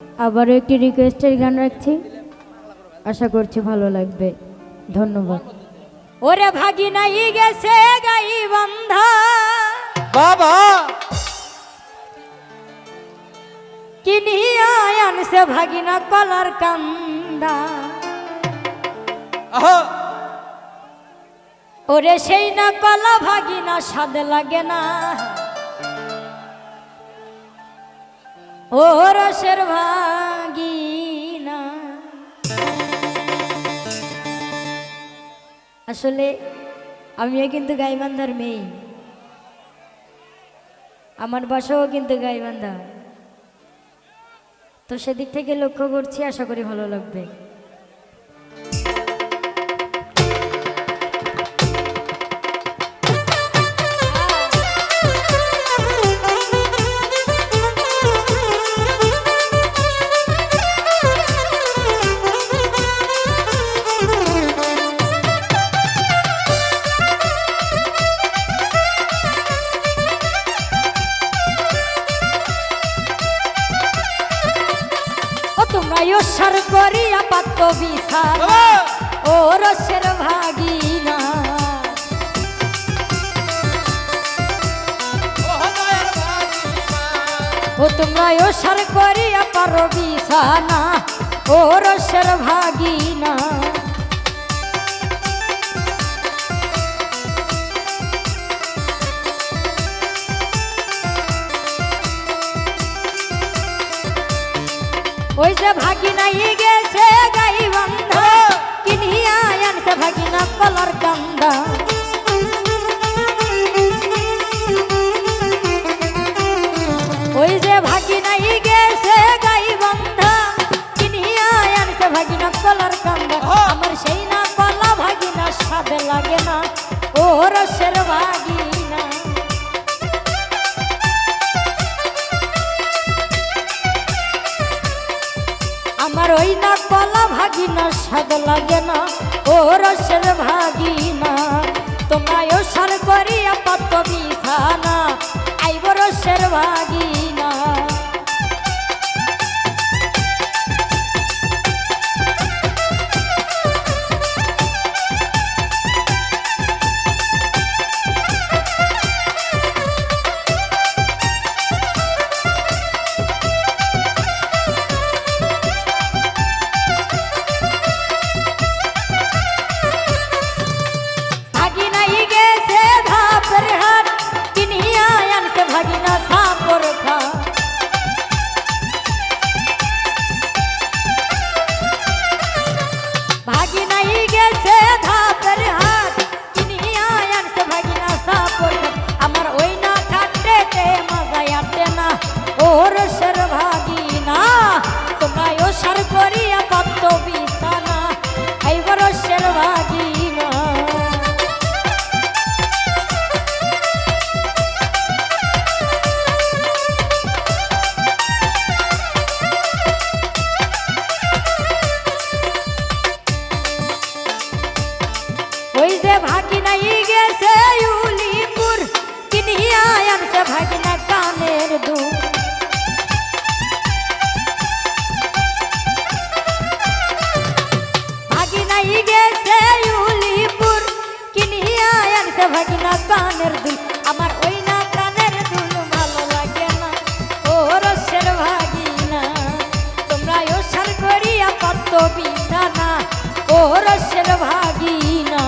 আবারও একটি রিকোয়েস্টের গান রাখছি, আশা করছি ভালো লাগবে। ধন্যবাদ। ওরে ভাগি নাই গেছে গাই বান্ধা বাবা কিনিয়া আনছে ভাগিনা কলার কান্দা। আহা ওরে সেই না কলা ভাগিনা স্বাদ লাগে না, ও রসের ভাগিনা। আসলে আমিও কিন্তু গাইবান্ধার মেয়ে, আমার বাসাও কিন্তু গাইবান্ধা, তো সেদিক থেকে লক্ষ্য করছি, আশা করি ভালো লাগবে। তোমরা সার করিয়া পাত্র বিছানা, ও রসের ভাগিনা। ও তোমরা সার করিয়া পারো বিছানা, ও রসের ভাগিনা। ওই যে ভাগিনাই গেছে গাই বান্ধা কিনিয়া আনছে ভাগিনা কলার কান্দা। ওই যে ভাগিনাই গেছে গাই বান্ধা কিনিয়া আনছে ভাগিনা কলার কান্দা। আমার সেই না কলা ভাগিনা স্বাদ লাগে না, ও রসের ভাগিনা। আমার ওই না কলা ভাগিনা স্বাদ লাগে না, ও রসের ভাগিনা। তোমরা সার করিয়া পাত্র বিছানা, আইব রসের ভাগিনা। ভাগিনা সাপর খা ভাগিনাই গেছে ধাপের হাট কিনিয়া আনছে ভাগিনা সাপর খা। আমার ওই না কাটতে মজা আটে না, ও রসের ভাগিনা। তোমরা সার করিয়া পাত্র বিছানা, আইব রসের ভাগিনা। ওই যে ভাগিনাই গেছে উলিপুর কিনিয়া আনছে ভাগিনা কানের দুল। ভাগিনাই গেছে উলিপুর কিনিয়া আনছে ভাগিনা কানের দুল। আমার ওই না কানের দুল ভালো লাগে না, ও রসের ভাগিনা। তোমরা সার করিয়া পাত্র বিছানা, ও রসের ভাগিনা।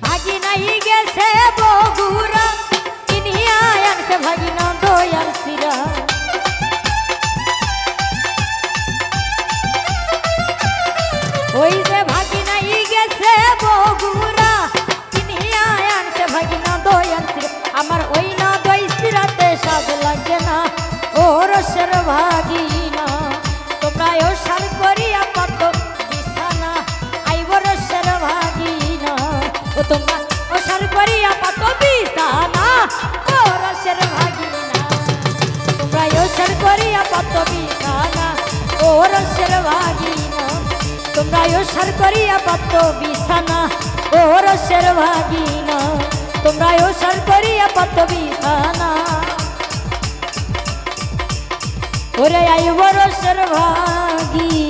ভাগিনাই গেছে বগুড়া কিনিয়া আনছে ভাগিনা দয়াল সিরা। ওই যে ভাগিনাই গেছে বগুড়া কিনিয়া আনছে ভাগিনা দয়াল সিরা। আমার ওই না দই সিরাতে স্বাদ লাগে না, ও রসের ভাগিনা। তোমরা সার করিয়া পাত্র বিছানা, আইব রসের ভাগিনা। ও তোমরা ওসার করিয়া পাত বিছানা ও রসের ভাগিনা তোমরা ওসার করিয়া পাত বিছানা ও রসের ভাগিনা তোমরা ওসার করিয়া পাত বিছানা ও রসের ভাগিনা তোমরা ওসার করিয়া পাত বিছানা ওরে আইব রসের ভাগিনা